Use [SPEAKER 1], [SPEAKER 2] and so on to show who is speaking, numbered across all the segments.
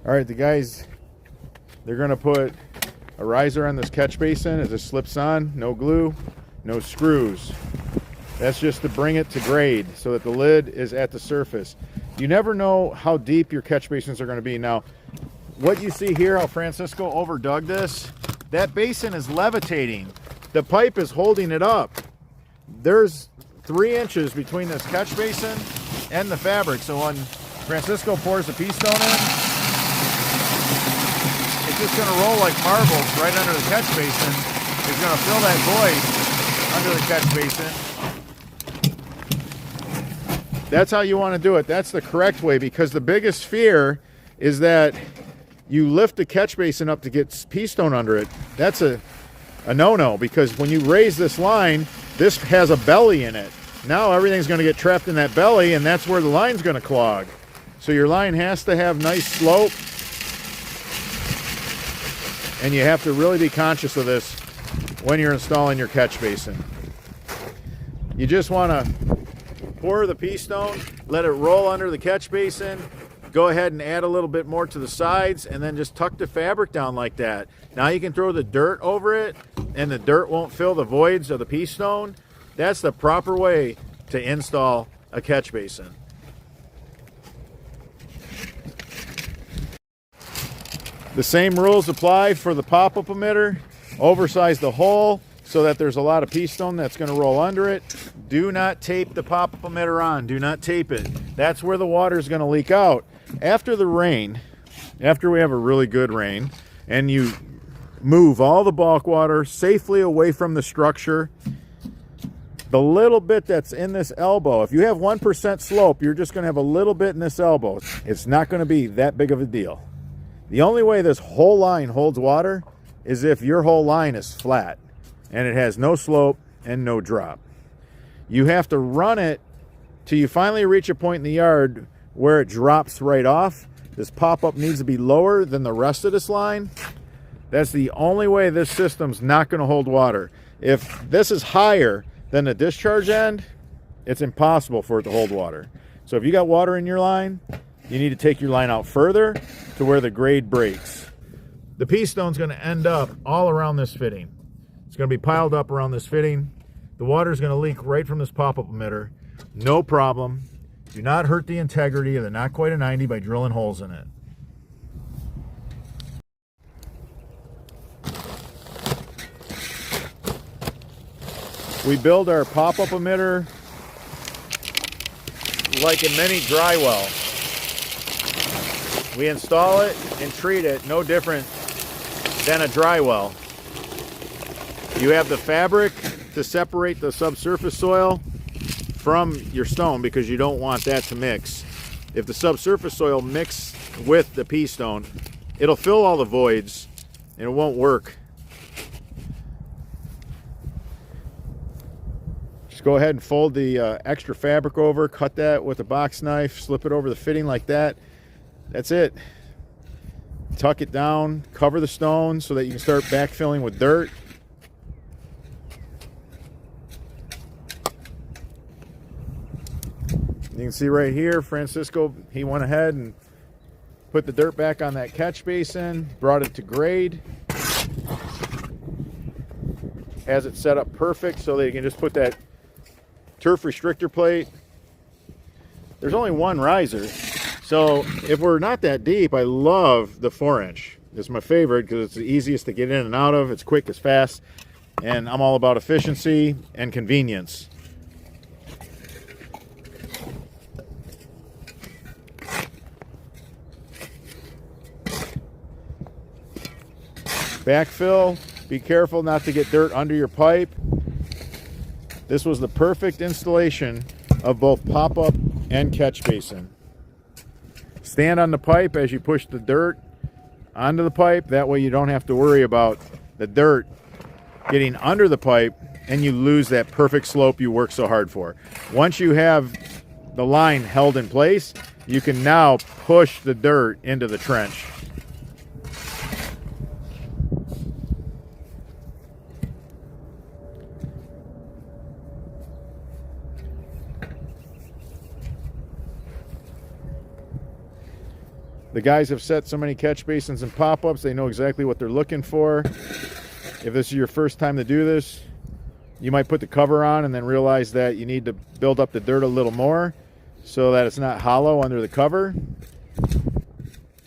[SPEAKER 1] All right, the guys, they're gonna put a riser on this catch basin as it slips on. No glue, no screws. That's just to bring it to grade so that the lid is at the surface. You never know how deep your catch basins are gonna be. Now, what you see here, how Francisco overdug this, that basin is levitating. The pipe is holding it up. There's 3 inches between this catch basin and the fabric. So when Francisco pours the pea stone in, it's just gonna roll like marbles right under the catch basin. It's gonna fill that void under the catch basin. That's how you wanna do it. That's the correct way, because the biggest fear is that you lift the catch basin up to get pea stone under it. That's a no-no, because when you raise this line, this has a belly in it. Now everything's gonna get trapped in that belly, and that's where the line's gonna clog. So your line has to have nice slope, and you have to really be conscious of this when you're installing your catch basin. You just wanna pour the pea stone, let it roll under the catch basin, go ahead and add a little bit more to the sides, and then just tuck the fabric down like that. Now you can throw the dirt over it, and the dirt won't fill the voids of the pea stone. That's the proper way to install a catch basin. The same rules apply for the pop-up emitter. Oversize the hole so that there's a lot of pea stone that's going to roll under it. Do not tape the pop-up emitter on. Do not tape it. That's where the water is going to leak out. After the rain, after we have a really good rain, and you move all the bulk water safely away from the structure, the little bit that's in this elbow, if you have 1% slope, you're just going to have a little bit in this elbow. It's not going to be that big of a deal. The only way this whole line holds water is if your whole line is flat and it has no slope and no drop. You have to run it till you finally reach a point in the yard where it drops right off. This pop-up needs to be lower than the rest of this line. That's the only way this system's not going to hold water. If this is higher than the discharge end, it's impossible for it to hold water. So if you got water in your line, you need to take your line out further to where the grade breaks. The pea stone's going to end up all around this fitting. It's going to be piled up around this fitting. The water's going to leak right from this pop-up emitter. No problem. Do not hurt the integrity of the Not Quite a 90 by drilling holes in it. We build our pop-up emitter like in many dry wells. We install it and treat it no different than a dry well. You have the fabric to separate the subsurface soil from your stone because you don't want that to mix. If the subsurface soil mixes with the pea stone, it'll fill all the voids and it won't work. Just go ahead and fold the extra fabric over, cut that with a box knife, slip it over the fitting like that. That's it. Tuck it down, cover the stone so that you can start backfilling with dirt. You can see right here, Francisco, he went ahead and put the dirt back on that catch basin, brought it to grade. Has it set up perfect so that you can just put that turf restrictor plate. There's only one riser. So if we're not that deep, I love the 4-inch. It's my favorite because it's the easiest to get in and out of. It's quick, it's fast, and I'm all about efficiency and convenience. Backfill, be careful not to get dirt under your pipe. This was the perfect installation of both pop-up and catch basin. Stand on the pipe as you push the dirt onto the pipe. That way you don't have to worry about the dirt getting under the pipe and you lose that perfect slope you worked so hard for. Once you have the line held in place, you can now push the dirt into the trench. The guys have set so many catch basins and pop-ups, they know exactly what they're looking for. If this is your first time to do this, you might put the cover on and then realize that you need to build up the dirt a little more so that it's not hollow under the cover.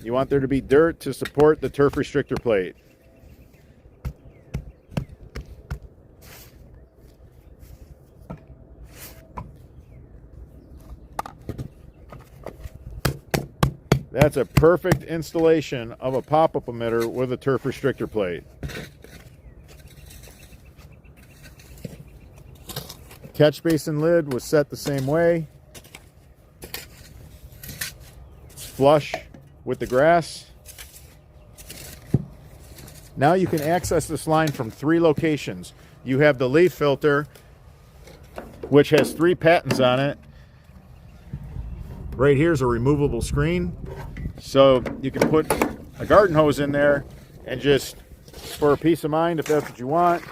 [SPEAKER 1] You want there to be dirt to support the turf restrictor plate. That's a perfect installation of a pop-up emitter with a turf restrictor plate. Catch basin lid was set the same way. It's flush with the grass. Now you can access this line from 3 locations. You have the leaf filter, which has 3 patents on it. Right here is a removable screen, so you can put a garden hose in there and just for peace of mind, if that's what you want.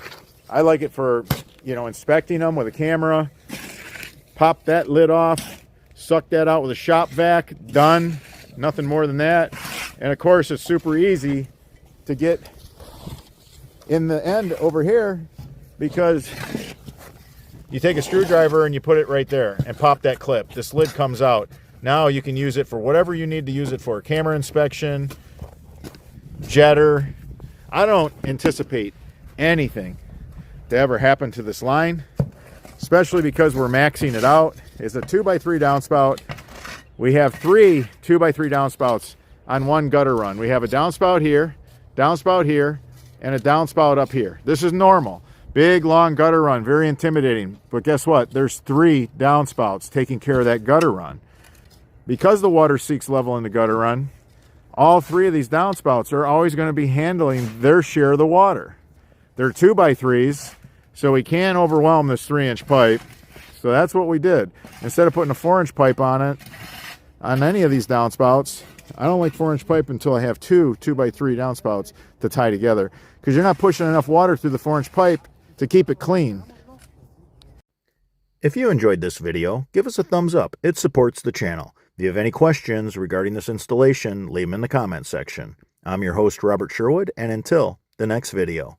[SPEAKER 1] I like it for, you know, inspecting them with a camera. Pop that lid off, suck that out with a shop vac, done. Nothing more than that. And of course, it's super easy to get in the end over here because you take a screwdriver and you put it right there and pop that clip. This lid comes out. Now you can use it for whatever you need to use it for. Camera inspection, jetter. I don't anticipate anything to ever happen to this line, especially because we're maxing it out. It's a 2x3 downspout. We have 3 2x3 downspouts on one gutter run. We have a downspout here, and a downspout up here. This is normal. Big, long gutter run, very intimidating. But guess what? There's 3 downspouts taking care of that gutter run. Because the water seeks level in the gutter run, all 3 of these downspouts are always going to be handling their share of the water. They're 2x3s, so we can't overwhelm this 3-inch pipe. So that's what we did. Instead of putting a 4-inch pipe on it, on any of these downspouts, I don't like 4-inch pipe until I have 2 2x3 downspouts to tie together, because you're not pushing enough water through the 4-inch pipe to keep it clean.
[SPEAKER 2] If you enjoyed this video, give us a thumbs up. It supports the channel. If you have any questions regarding this installation, leave them in the comments section. I'm your host, Robert Sherwood, and until the next video.